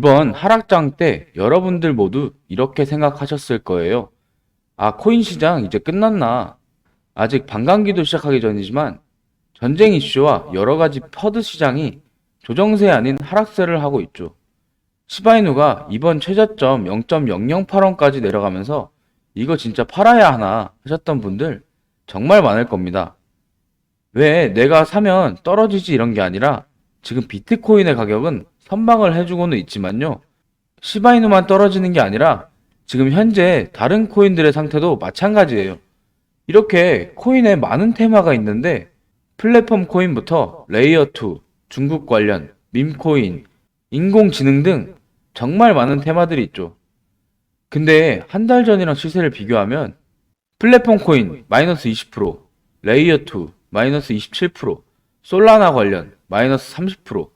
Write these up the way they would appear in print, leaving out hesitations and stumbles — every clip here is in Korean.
이번 하락장 때 여러분들 모두 이렇게 생각하셨을 거예요. 아, 코인 시장 이제 끝났나? 아직 반감기도 시작하기 전이지만 전쟁 이슈와 여러 가지 퍼드 시장이 조정세 아닌 하락세를 하고 있죠. 시바이누가 이번 최저점 0.008원까지 내려가면서 이거 진짜 팔아야 하나 하셨던 분들 정말 많을 겁니다. 왜 내가 사면 떨어지지 이런 게 아니라 지금 비트코인의 가격은 선방을 해주고는 있지만요. 시바이누만 떨어지는 게 아니라 지금 현재 다른 코인들의 상태도 마찬가지예요. 이렇게 코인에 많은 테마가 있는데 플랫폼 코인부터 레이어2, 중국 관련, 밈코인, 인공지능 등 정말 많은 테마들이 있죠. 근데 한 달 전이랑 시세를 비교하면 플랫폼 코인 마이너스 20%, 레이어2 마이너스 27%, 솔라나 관련 마이너스 30%,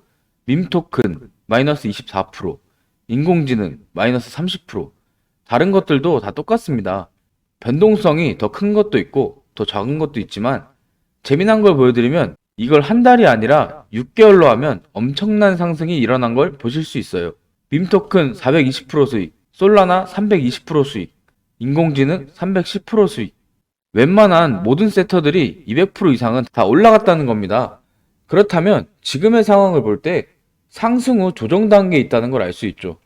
밈 토큰 마이너스 24%, 인공지능 마이너스 30%, 다른 것들도 다 똑같습니다. 변동성이 더 큰 것도 있고 더 작은 것도 있지만 재미난 걸 보여드리면 이걸 한 달이 아니라 6개월로 하면 엄청난 상승이 일어난 걸 보실 수 있어요. 밈 토큰 420% 수익, 솔라나 320% 수익, 인공지능 310% 수익. 웬만한 모든 섹터들이 200% 이상은 다 올라갔다는 겁니다. 그렇다면 지금의 상황을 볼 때 상승 후 조정 단계에 있다는 걸 알 수 있죠.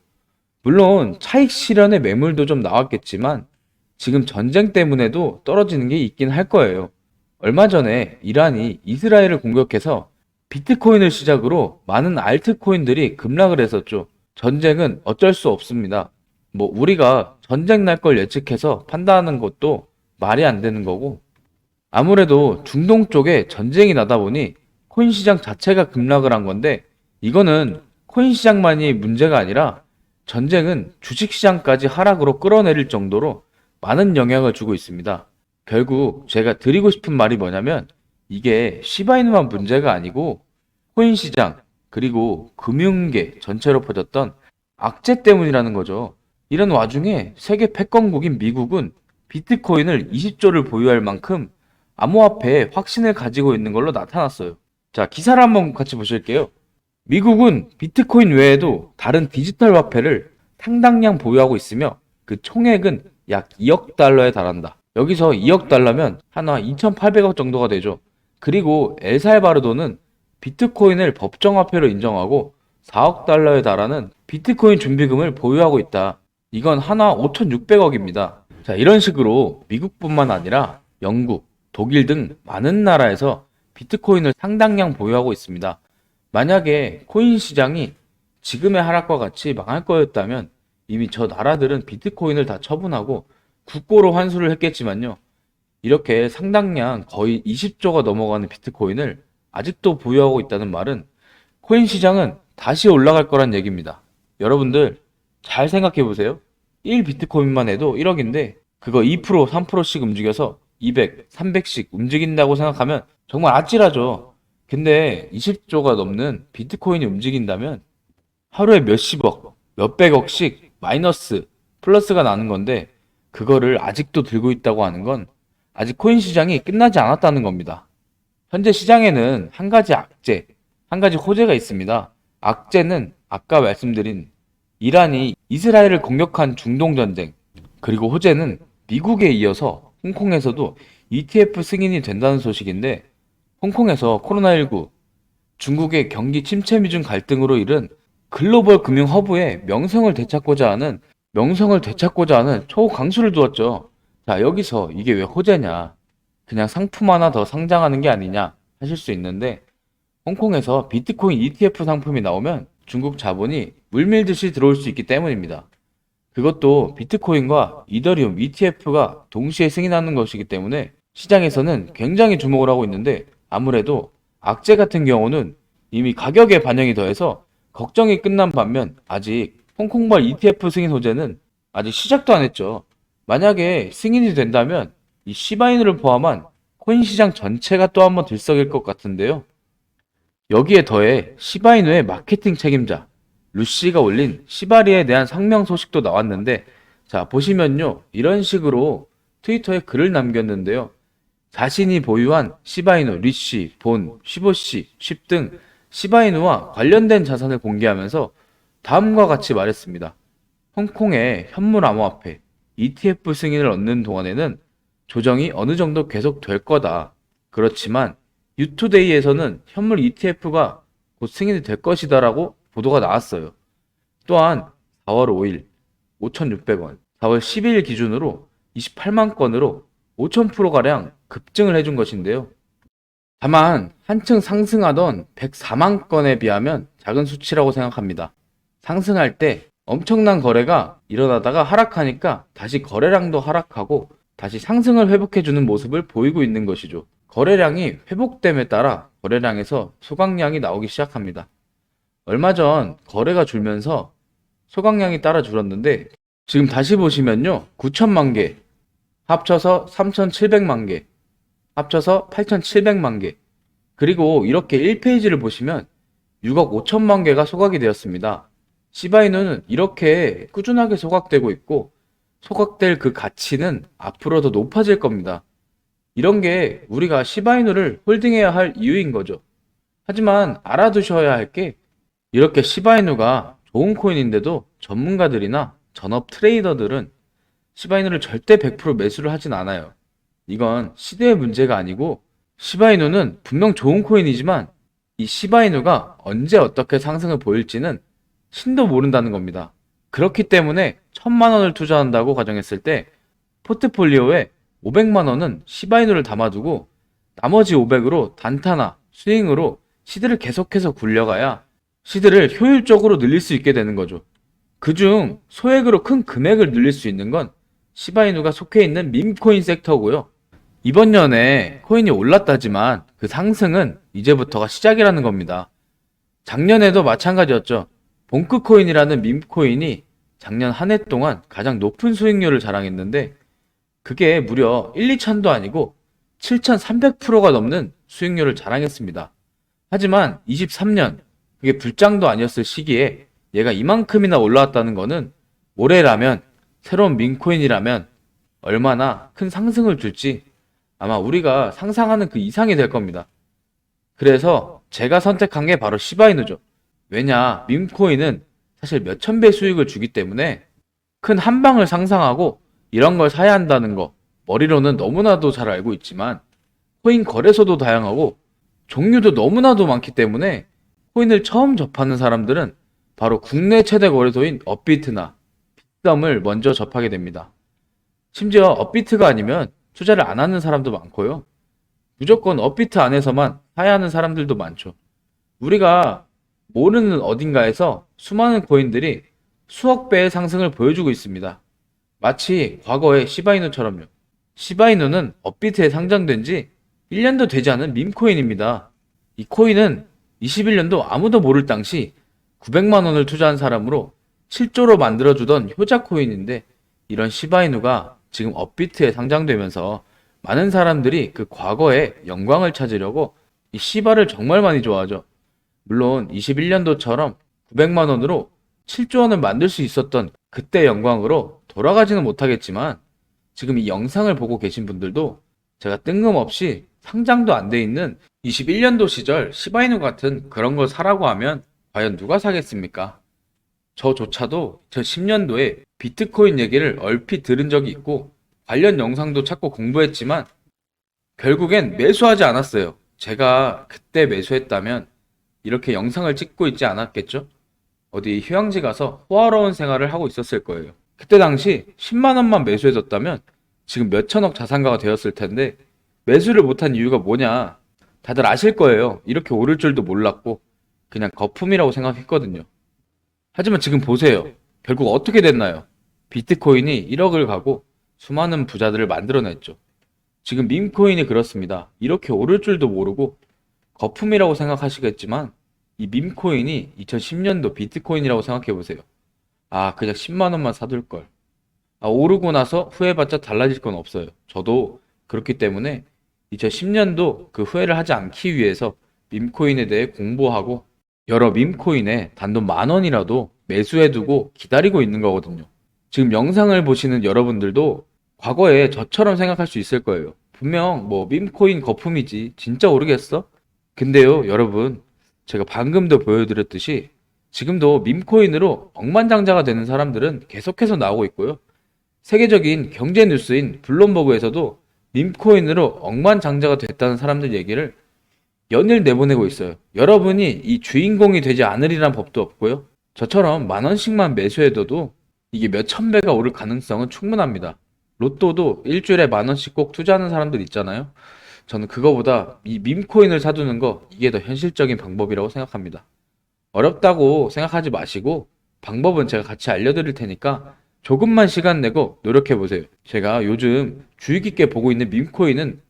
물론 차익 실현의 매물도 좀 나왔겠지만 지금 전쟁 때문에도 떨어지는 게 있긴 할 거예요. 얼마 전에 이란이 이스라엘을 공격해서 비트코인을 시작으로 많은 알트코인들이 급락을 했었죠. 전쟁은 어쩔 수 없습니다. 뭐 우리가 전쟁 날 걸 예측해서 판단하는 것도 말이 안 되는 거고, 아무래도 중동 쪽에 전쟁이 나다 보니 코인 시장 자체가 급락을 한 건데, 이거는 코인 시장만이 문제가 아니라 전쟁은 주식 시장까지 하락으로 끌어내릴 정도로 많은 영향을 주고 있습니다. 결국 제가 드리고 싶은 말이 뭐냐면 이게 시바이누만 문제가 아니고 코인 시장 그리고 금융계 전체로 퍼졌던 악재 때문이라는 거죠. 이런 와중에 세계 패권국인 미국은 비트코인을 20조를 보유할 만큼 암호화폐에 확신을 가지고 있는 걸로 나타났어요. 자, 기사를 한번 같이 보실게요. 미국은 비트코인 외에도 다른 디지털 화폐를 상당량 보유하고 있으며 그 총액은 약 2억 달러에 달한다. 여기서 2억 달러면 하나 2,800억 정도가 되죠. 그리고 엘살바도르는 비트코인을 법정화폐로 인정하고 4억 달러에 달하는 비트코인 준비금을 보유하고 있다. 이건 하나 5,600억입니다. 자, 이런 식으로 미국뿐만 아니라 영국, 독일 등 많은 나라에서 비트코인을 상당량 보유하고 있습니다. 만약에 코인 시장이 지금의 하락과 같이 망할 거였다면 이미 저 나라들은 비트코인을 다 처분하고 국고로 환수를 했겠지만요. 이렇게 상당량 거의 20조가 넘어가는 비트코인을 아직도 보유하고 있다는 말은 코인 시장은 다시 올라갈 거란 얘기입니다. 여러분들 잘 생각해 보세요. 1 비트코인만 해도 1억인데 그거 2%, 3%씩 움직여서 200, 300씩 움직인다고 생각하면 정말 아찔하죠. 근데 20조가 넘는 비트코인이 움직인다면 하루에 몇십억, 몇백억씩 마이너스, 플러스가 나는 건데 그거를 아직도 들고 있다고 하는 건 아직 코인 시장이 끝나지 않았다는 겁니다. 현재 시장에는 한 가지 악재, 한 가지 호재가 있습니다. 악재는 아까 말씀드린 이란이 이스라엘을 공격한 중동 전쟁, 그리고 호재는 미국에 이어서 홍콩에서도 ETF 승인이 된다는 소식인데, 홍콩에서 코로나19, 중국의 경기 침체 미중 갈등으로 이른 글로벌 금융 허브의 명성을 되찾고자 하는 초강수를 두었죠. 자, 여기서 이게 왜 호재냐? 그냥 상품 하나 더 상장하는 게 아니냐 하실 수 있는데, 홍콩에서 비트코인 ETF 상품이 나오면 중국 자본이 물밀듯이 들어올 수 있기 때문입니다. 그것도 비트코인과 이더리움 ETF가 동시에 승인하는 것이기 때문에 시장에서는 굉장히 주목을 하고 있는데, 아무래도 악재 같은 경우는 이미 가격에 반영이 더해서 걱정이 끝난 반면 아직 홍콩발 ETF 승인 호재는 아직 시작도 안 했죠. 만약에 승인이 된다면 이 시바이누를 포함한 코인 시장 전체가 또 한번 들썩일 것 같은데요. 여기에 더해 시바이누의 마케팅 책임자 루시가 올린 시바리에 대한 상명 소식도 나왔는데, 자, 보시면요, 이런 식으로 트위터에 글을 남겼는데요. 자신이 보유한 시바이누, 리쉬, 본, 쉬보시, 쉽 등 시바이누와 관련된 자산을 공개하면서 다음과 같이 말했습니다. 홍콩의 현물 암호화폐 ETF 승인을 얻는 동안에는 조정이 어느 정도 계속 될 거다. 그렇지만 유투데이에서는 현물 ETF가 곧 승인이 될 것이다라고 보도가 나왔어요. 또한 4월 5일 5,600원, 4월 12일 기준으로 28만 건으로 5,000%가량 급증을 해준 것인데요. 다만 한층 상승하던 104만 건에 비하면 작은 수치라고 생각합니다. 상승할 때 엄청난 거래가 일어나다가 하락하니까 다시 거래량도 하락하고 다시 상승을 회복해주는 모습을 보이고 있는 것이죠. 거래량이 회복됨에 따라 거래량에서 소각량이 나오기 시작합니다. 얼마 전 거래가 줄면서 소각량이 따라 줄었는데 지금 다시 보시면요. 9천만 개, 합쳐서 3,700만 개, 합쳐서 8,700만 개, 그리고 이렇게 1페이지를 보시면 6억 5천만 개가 소각이 되었습니다. 시바이누는 이렇게 꾸준하게 소각되고 있고 소각될 그 가치는 앞으로 더 높아질 겁니다. 이런 게 우리가 시바이누를 홀딩해야 할 이유인 거죠. 하지만 알아두셔야 할 게 이렇게 시바이누가 좋은 코인인데도 전문가들이나 전업 트레이더들은 시바이누를 절대 100% 매수를 하진 않아요. 이건 시대의 문제가 아니고 시바이누는 분명 좋은 코인이지만 이 시바이누가 언제 어떻게 상승을 보일지는 신도 모른다는 겁니다. 그렇기 때문에 1,000만 원을 투자한다고 가정했을 때 포트폴리오에 500만 원은 시바이누를 담아두고 나머지 500으로 단타나 스윙으로 시드를 계속해서 굴려가야 시드를 효율적으로 늘릴 수 있게 되는 거죠. 그중 소액으로 큰 금액을 늘릴 수 있는 건 시바이누가 속해 있는 밈코인 섹터고요. 이번 년에 코인이 올랐다지만 그 상승은 이제부터가 시작이라는 겁니다. 작년에도 마찬가지였죠. 봉크코인이라는 밈코인이 작년 한 해 동안 가장 높은 수익률을 자랑했는데 그게 무려 1, 2천도 아니고 7,300%가 넘는 수익률을 자랑했습니다. 하지만 23년 그게 불장도 아니었을 시기에 얘가 이만큼이나 올라왔다는 거는 올해라면 새로운 밈코인이라면 얼마나 큰 상승을 줄지 아마 우리가 상상하는 그 이상이 될 겁니다. 그래서 제가 선택한 게 바로 시바이누죠. 왜냐, 밈코인은 사실 몇천 배 수익을 주기 때문에 큰 한방을 상상하고 이런 걸 사야 한다는 거 머리로는 너무나도 잘 알고 있지만 코인 거래소도 다양하고 종류도 너무나도 많기 때문에 코인을 처음 접하는 사람들은 바로 국내 최대 거래소인 업비트나 빗썸을 먼저 접하게 됩니다. 심지어 업비트가 아니면 투자를 안 하는 사람도 많고요. 무조건 업비트 안에서만 사야 하는 사람들도 많죠. 우리가 모르는 어딘가에서 수많은 코인들이 수억 배의 상승을 보여주고 있습니다. 마치 과거의 시바이누처럼요. 시바이누는 업비트에 상장된 지 1년도 되지 않은 밈코인입니다. 이 코인은 21년도 아무도 모를 당시 900만 원을 투자한 사람으로 7조로 만들어주던 효자 코인인데 이런 시바이누가 지금 업비트에 상장되면서 많은 사람들이 그 과거의 영광을 찾으려고 이 시바를 정말 많이 좋아하죠. 물론 21년도처럼 900만 원으로 7조 원을 만들 수 있었던 그때 영광으로 돌아가지는 못하겠지만 지금 이 영상을 보고 계신 분들도 제가 뜬금없이 상장도 안 돼 있는 21년도 시절 시바이누 같은 그런 걸 사라고 하면 과연 누가 사겠습니까? 저조차도 2010년도에 비트코인 얘기를 얼핏 들은 적이 있고 관련 영상도 찾고 공부했지만 결국엔 매수하지 않았어요. 제가 그때 매수했다면 이렇게 영상을 찍고 있지 않았겠죠? 어디 휴양지 가서 호화로운 생활을 하고 있었을 거예요. 그때 당시 10만 원만 매수해뒀다면 지금 몇천억 자산가가 되었을 텐데 매수를 못한 이유가 뭐냐? 다들 아실 거예요. 이렇게 오를 줄도 몰랐고 그냥 거품이라고 생각했거든요. 하지만 지금 보세요. 결국 어떻게 됐나요? 비트코인이 1억을 가고 수많은 부자들을 만들어냈죠. 지금 밈코인이 그렇습니다. 이렇게 오를 줄도 모르고 거품이라고 생각하시겠지만 이 밈코인이 2010년도 비트코인이라고 생각해 보세요. 아, 그냥 10만 원만 사둘 걸. 아, 오르고 나서 후회봤자 달라질 건 없어요. 저도 그렇기 때문에 2010년도 그 후회를 하지 않기 위해서 밈코인에 대해 공부하고 여러 밈코인에 단돈 10,000원이라도 매수해두고 기다리고 있는 거거든요. 지금 영상을 보시는 여러분들도 과거에 저처럼 생각할 수 있을 거예요. 분명 뭐 밈코인 거품이지 진짜 오르겠어? 근데요, 여러분, 제가 방금도 보여드렸듯이 지금도 밈코인으로 억만장자가 되는 사람들은 계속해서 나오고 있고요. 세계적인 경제 뉴스인 블룸버그에서도 밈코인으로 억만장자가 됐다는 사람들 얘기를 연일 내보내고 있어요. 여러분이 이 주인공이 되지 않으리란 법도 없고요. 저처럼 만 원씩만 매수해둬도 이게 몇천 배가 오를 가능성은 충분합니다. 로또도 일주일에 만 원씩 꼭 투자하는 사람들 있잖아요. 저는 그거보다 이 밈코인을 사두는 거 이게 더 현실적인 방법이라고 생각합니다. 어렵다고 생각하지 마시고 방법은 제가 같이 알려드릴 테니까 조금만 시간 내고 노력해 보세요. 제가 요즘 주의 깊게 보고 있는 밈코인은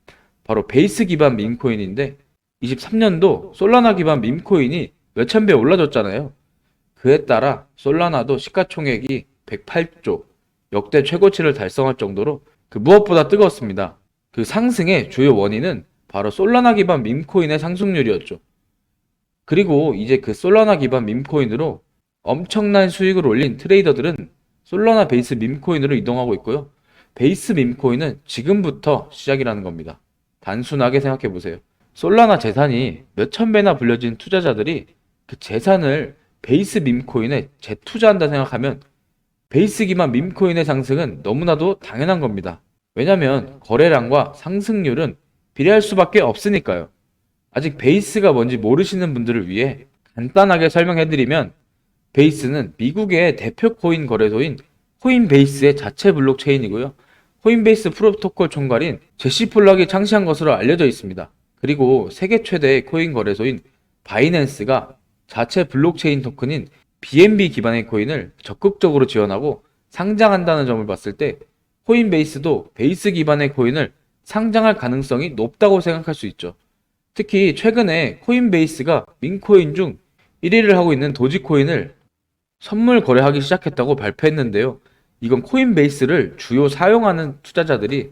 바로 베이스 기반 밈코인인데 23년도 솔라나 기반 밈코인이 몇천 배 올라졌잖아요. 그에 따라 솔라나도 시가총액이 108조 역대 최고치를 달성할 정도로 무엇보다 뜨거웠습니다. 그 상승의 주요 원인은 바로 솔라나 기반 밈코인의 상승률이었죠. 그리고 이제 그 솔라나 기반 밈코인으로 엄청난 수익을 올린 트레이더들은 솔라나 베이스 밈코인으로 이동하고 있고요. 베이스 밈코인은 지금부터 시작이라는 겁니다. 단순하게 생각해 보세요. 솔라나 재산이 몇천 배나 불려진 투자자들이 그 재산을 베이스 밈코인에 재투자한다 생각하면 베이스 기반 밈코인의 상승은 너무나도 당연한 겁니다. 왜냐면 거래량과 상승률은 비례할 수밖에 없으니까요. 아직 베이스가 뭔지 모르시는 분들을 위해 간단하게 설명해드리면 베이스는 미국의 대표 코인 거래소인 코인베이스의 자체 블록체인이고요. 코인베이스 프로토콜 총괄인 제시 폴락이 창시한 것으로 알려져 있습니다. 그리고 세계 최대의 코인 거래소인 바이낸스가 자체 블록체인 토큰인 BNB 기반의 코인을 적극적으로 지원하고 상장한다는 점을 봤을 때 코인베이스도 베이스 기반의 코인을 상장할 가능성이 높다고 생각할 수 있죠. 특히 최근에 코인베이스가 민코인 중 1위를 하고 있는 도지코인을 선물 거래하기 시작했다고 발표했는데요. 이건 코인베이스를 주요 사용하는 투자자들이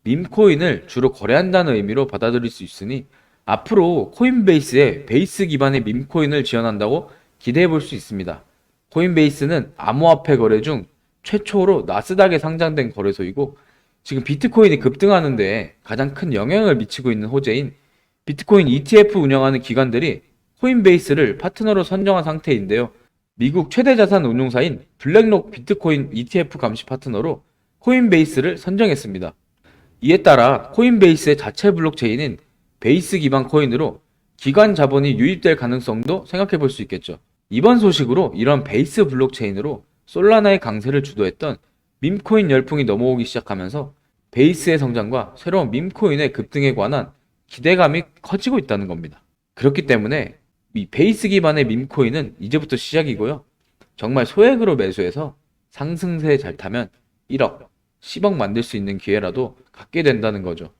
밈코인을 주로 거래한다는 의미로 받아들일 수 있으니 앞으로 코인베이스에 베이스 기반의 밈코인을 지원한다고 기대해 볼 수 있습니다. 코인베이스는 암호화폐 거래 중 최초로 나스닥에 상장된 거래소이고 지금 비트코인이 급등하는데 가장 큰 영향을 미치고 있는 호재인 비트코인 ETF 운영하는 기관들이 코인베이스를 파트너로 선정한 상태인데요. 미국 최대 자산 운용사인 블랙록 비트코인 ETF 감시 파트너로 코인베이스를 선정했습니다. 이에 따라 코인베이스의 자체 블록체인인 베이스 기반 코인으로 기관 자본이 유입될 가능성도 생각해 볼 수 있겠죠. 이번 소식으로 이런 베이스 블록체인으로 솔라나의 강세를 주도했던 밈코인 열풍이 넘어오기 시작하면서 베이스의 성장과 새로운 밈코인의 급등에 관한 기대감이 커지고 있다는 겁니다. 그렇기 때문에 이 베이스 기반의 밈코인은 이제부터 시작이고요. 정말 소액으로 매수해서 상승세에 잘 타면 1억, 10억 만들 수 있는 기회라도 갖게 된다는 거죠.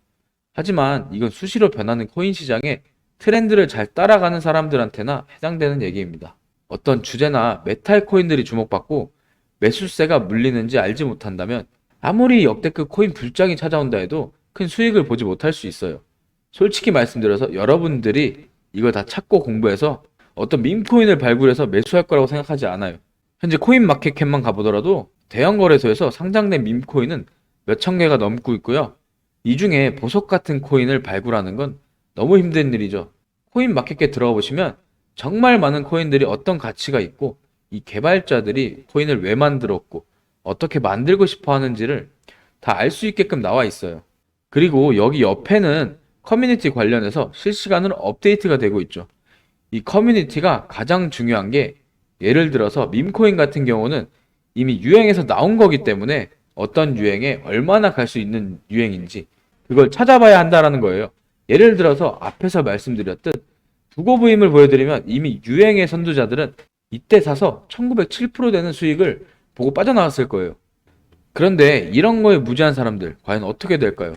하지만 이건 수시로 변하는 코인 시장에 트렌드를 잘 따라가는 사람들한테나 해당되는 얘기입니다. 어떤 주제나 메탈 코인들이 주목받고 매수세가 물리는지 알지 못한다면 아무리 역대급 코인 불장이 찾아온다 해도 큰 수익을 보지 못할 수 있어요. 솔직히 말씀드려서 여러분들이 이걸 다 찾고 공부해서 어떤 밈코인을 발굴해서 매수할 거라고 생각하지 않아요. 현재 코인마켓캡만 가보더라도 대형 거래소에서 상장된 밈코인은 몇천 개가 넘고 있고요. 이 중에 보석 같은 코인을 발굴하는 건 너무 힘든 일이죠. 코인마켓캡 들어가 보시면 정말 많은 코인들이 어떤 가치가 있고 이 개발자들이 코인을 왜 만들었고 어떻게 만들고 싶어 하는지를 다 알 수 있게끔 나와 있어요. 그리고 여기 옆에는 커뮤니티 관련해서 실시간으로 업데이트가 되고 있죠. 이 커뮤니티가 가장 중요한 게 예를 들어서 밈코인 같은 경우는 이미 유행에서 나온 거기 때문에 어떤 유행에 얼마나 갈 수 있는 유행인지 그걸 찾아봐야 한다라는 거예요. 예를 들어서 앞에서 말씀드렸듯 두고부임을 보여드리면 이미 유행의 선두자들은 이때 사서 1907% 되는 수익을 보고 빠져나왔을 거예요. 그런데 이런 거에 무지한 사람들 과연 어떻게 될까요?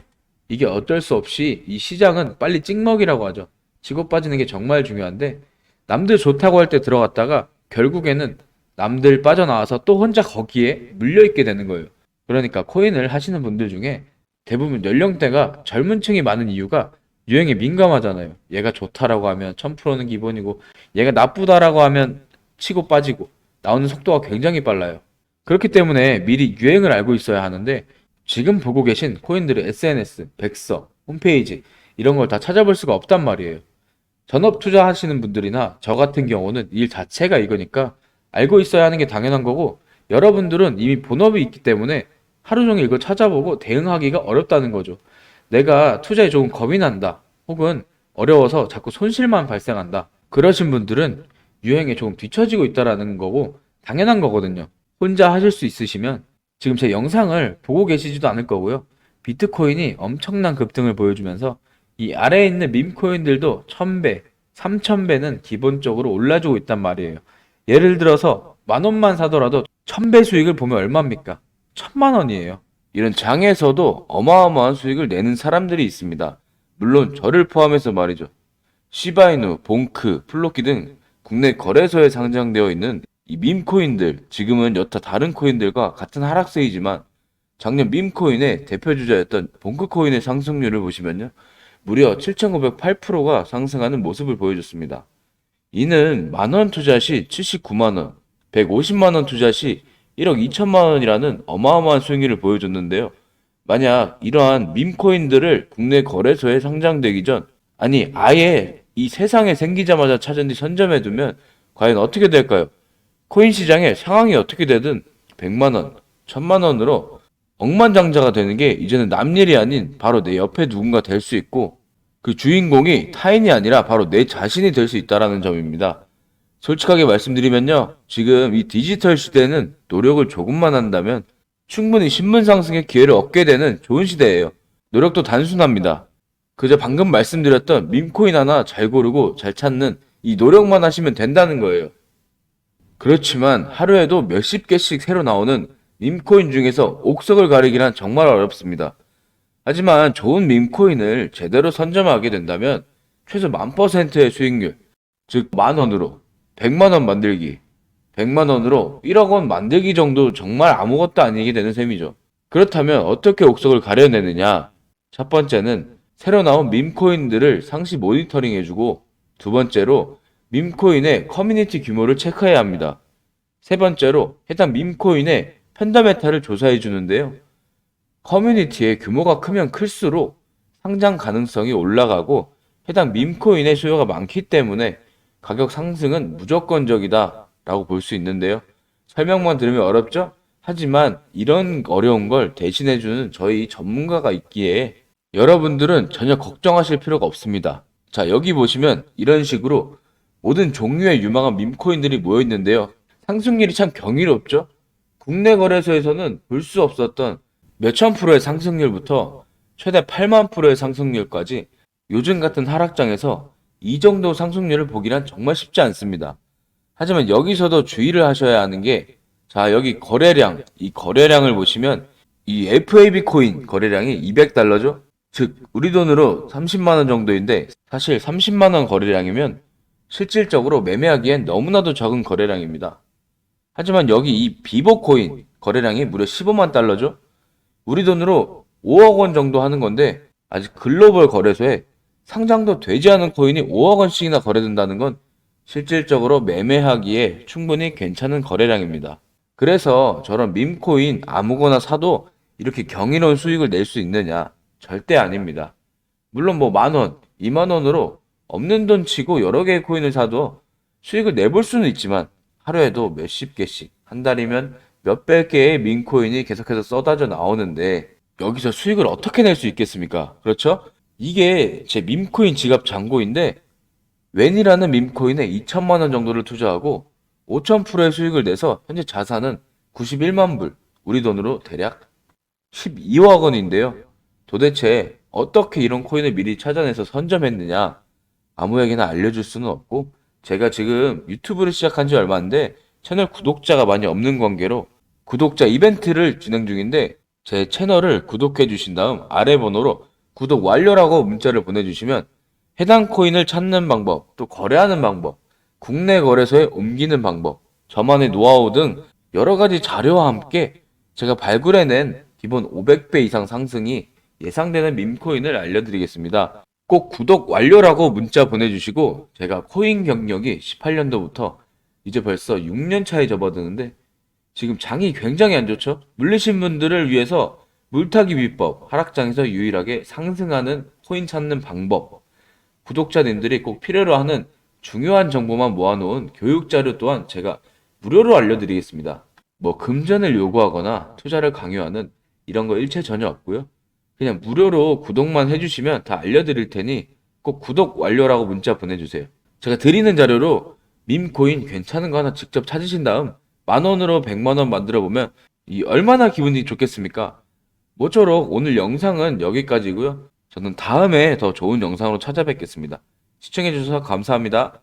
이게 어쩔 수 없이 이 시장은 빨리 찍먹이라고 하죠. 치고 빠지는 게 정말 중요한데 남들 좋다고 할 때 들어갔다가 결국에는 남들 빠져나와서 또 혼자 거기에 물려있게 되는 거예요. 그러니까 코인을 하시는 분들 중에 대부분 연령대가 젊은 층이 많은 이유가 유행에 민감하잖아요. 얘가 좋다라고 하면 1000%는 기본이고 얘가 나쁘다라고 하면 치고 빠지고 나오는 속도가 굉장히 빨라요. 그렇기 때문에 미리 유행을 알고 있어야 하는데 지금 보고 계신 코인들의 SNS, 백서, 홈페이지 이런 걸 다 찾아볼 수가 없단 말이에요. 전업 투자하시는 분들이나 저 같은 경우는 일 자체가 이거니까 알고 있어야 하는 게 당연한 거고, 여러분들은 이미 본업이 있기 때문에 하루 종일 이거 찾아보고 대응하기가 어렵다는 거죠. 내가 투자에 조금 겁이 난다, 혹은 어려워서 자꾸 손실만 발생한다, 그러신 분들은 유행에 조금 뒤처지고 있다라는 거고 당연한 거거든요. 혼자 하실 수 있으시면 지금 제 영상을 보고 계시지도 않을 거고요. 비트코인이 엄청난 급등을 보여주면서 이 아래에 있는 밈코인들도 1000배, 3000배는 기본적으로 올라주고 있단 말이에요. 예를 들어서 10,000원만 사더라도 1000배 수익을 보면 얼마입니까? 1000만 원이에요. 이런 장에서도 어마어마한 수익을 내는 사람들이 있습니다. 물론 저를 포함해서 말이죠. 시바이누, 봉크, 플로키 등 국내 거래소에 상장되어 있는 이 밈코인들, 지금은 여타 다른 코인들과 같은 하락세이지만 작년 밈코인의 대표주자였던 봉크코인의 상승률을 보시면요, 무려 7,908%가 상승하는 모습을 보여줬습니다. 이는 만원 투자 시 79만원, 150만원 투자 시 1억 2천만원이라는 어마어마한 수익률을 보여줬는데요. 만약 이러한 밈코인들을 국내 거래소에 상장되기 전, 아니 아예 이 세상에 생기자마자 찾은 뒤 선점해두면 과연 어떻게 될까요? 코인 시장의 상황이 어떻게 되든 100만원, 1000만원으로 억만장자가 되는 게 이제는 남일이 아닌 바로 내 옆에 누군가 될 수 있고, 그 주인공이 타인이 아니라 바로 내 자신이 될 수 있다는 점입니다. 솔직하게 말씀드리면요, 지금 이 디지털 시대는 노력을 조금만 한다면 충분히 신분 상승의 기회를 얻게 되는 좋은 시대예요. 노력도 단순합니다. 그저 방금 말씀드렸던 밈코인 하나 잘 고르고 잘 찾는 이 노력만 하시면 된다는 거예요. 그렇지만 하루에도 몇십 개씩 새로 나오는 밈코인 중에서 옥석을 가리기란 정말 어렵습니다. 하지만 좋은 밈코인을 제대로 선점하게 된다면 최소 1000%의 수익률, 즉 만원으로 100만원 만들기, 100만원으로 1억 원 만들기 정도 정말 아무것도 아니게 되는 셈이죠. 그렇다면 어떻게 옥석을 가려내느냐? 첫 번째는 새로 나온 밈코인들을 상시 모니터링해주고, 두 번째로 밈코인의 커뮤니티 규모를 체크해야 합니다. 세 번째로 해당 밈코인의 펀더메탈을 조사해 주는데요. 커뮤니티의 규모가 크면 클수록 상장 가능성이 올라가고 해당 밈코인의 수요가 많기 때문에 가격 상승은 무조건적이다 라고 볼 수 있는데요. 설명만 들으면 어렵죠? 하지만 이런 어려운 걸 대신해 주는 저희 전문가가 있기에 여러분들은 전혀 걱정하실 필요가 없습니다. 자, 여기 보시면 이런 식으로 모든 종류의 유망한 밈코인들이 모여 있는데요. 상승률이 참 경이롭죠? 국내 거래소에서는 볼 수 없었던 몇천 프로의 상승률부터 최대 8만 프로의 상승률까지 요즘 같은 하락장에서 이 정도 상승률을 보기란 정말 쉽지 않습니다. 하지만 여기서도 주의를 하셔야 하는 게, 자, 여기 거래량, 이 거래량을 보시면 이 FAB 코인 거래량이 200달러죠? 즉, 우리 돈으로 30만원 정도인데 사실 30만원 거래량이면 실질적으로 매매하기엔 너무나도 적은 거래량입니다. 하지만 여기 이 비보 코인 거래량이 무려 15만 달러죠? 우리 돈으로 5억 원 정도 하는 건데 아직 글로벌 거래소에 상장도 되지 않은 코인이 5억 원씩이나 거래된다는 건 실질적으로 매매하기에 충분히 괜찮은 거래량입니다. 그래서 저런 밈코인 아무거나 사도 이렇게 경이로운 수익을 낼 수 있느냐? 절대 아닙니다. 물론 뭐 만원, 2만원으로 없는 돈 치고 여러 개의 코인을 사도 수익을 내볼 수는 있지만 하루에도 몇십 개씩, 한 달이면 몇백 개의 민코인이 계속해서 쏟아져 나오는데 여기서 수익을 어떻게 낼 수 있겠습니까? 그렇죠? 이게 제 밈코인 지갑 잔고인데 웬이라는 밈코인에 2천만 원 정도를 투자하고 5,000%의 수익을 내서 현재 자산은 91만 불, 우리 돈으로 대략 12억 원인데요. 도대체 어떻게 이런 코인을 미리 찾아내서 선점했느냐? 아무에게나 알려줄 수는 없고, 제가 지금 유튜브를 시작한 지 얼마 안 돼 채널 구독자가 많이 없는 관계로 구독자 이벤트를 진행 중인데, 제 채널을 구독해 주신 다음 아래 번호로 구독 완료라고 문자를 보내주시면 해당 코인을 찾는 방법, 또 거래하는 방법, 국내 거래소에 옮기는 방법, 저만의 노하우 등 여러 가지 자료와 함께 제가 발굴해낸 기본 500배 이상 상승이 예상되는 밈코인을 알려드리겠습니다. 꼭 구독 완료라고 문자 보내주시고, 제가 코인 경력이 18년도부터 이제 벌써 6년 차에 접어드는데 지금 장이 굉장히 안 좋죠? 물리신 분들을 위해서 물타기 비법, 하락장에서 유일하게 상승하는 코인 찾는 방법, 구독자님들이 꼭 필요로 하는 중요한 정보만 모아놓은 교육 자료 또한 제가 무료로 알려드리겠습니다. 뭐 금전을 요구하거나 투자를 강요하는 이런 거 일체 전혀 없고요. 그냥 무료로 구독만 해주시면 다 알려드릴 테니 꼭 구독 완료라고 문자 보내주세요. 제가 드리는 자료로 밈코인 괜찮은 거 하나 직접 찾으신 다음 10,000원으로 100만원 만들어 보면 이 얼마나 기분이 좋겠습니까? 모쪼록 오늘 영상은 여기까지고요. 저는 다음에 더 좋은 영상으로 찾아뵙겠습니다. 시청해주셔서 감사합니다.